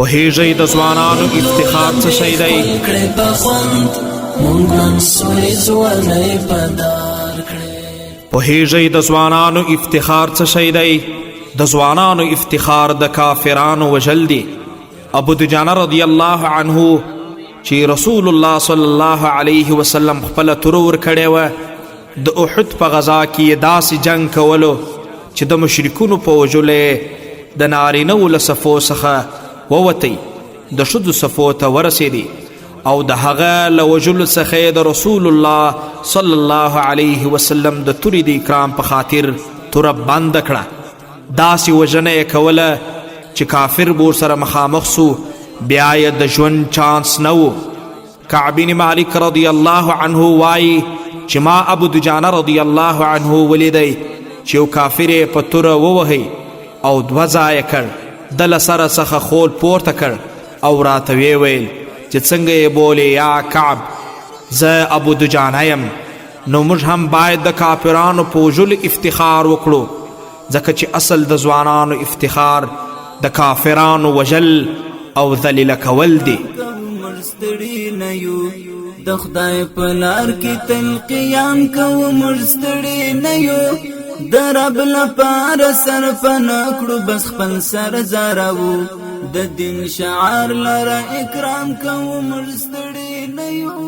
پوهیږئ د ځوانانو افتخار څه شی دی؟ پوهیږئ د ځوانانو افتخار څه شی دی؟ د ځوانانو افتخار د کافرانو وژل دي. ابو دجانه رضی الله عنه چې رسول الله صلی الله علیه وسلم خپله توره ورکړې وه، د احد په غزا کې یې داسې جنګ کولو چې د مشرکونو په وژلو یې د نارینهو له صفو څخه ووتی، د ښځو صفو ته ورسېدی او د هغه له وژلو څخه یې د رسول الله صلی الله علیه وسلم د تورې د اکرام په خاطر توره بنده کړه. داسې وژنه یې کوله چې کافر به ورسره مخامخ سو، بیا یې د ژوند چانس نه و. کعب بن مالک رضی الله عنه وایي چې ما ابو دجانه رضی الله عنه ولیدی چې یو کافر یې په توره ووهی او 2 ځایه کړ، د له سره څخه خول پورته کړ او راته ویې ویل چې څنګه یې بولې یا کعب، زه ابو دجانه یم. نو موږ هم باید د کافرانو په وژلو افتخار وکړو، ځکه چې اصل د ځوانانو افتخار د کافرانو وژل او ذلیله کول دي. د خدای په لار کې تل قیام کوو، موږ ستړي نه یو، د رب لپاره سر پناه کړو، بس خپل سر زاروو، د دین شعار لره اکرام کوو، موږ ستړي نه یو.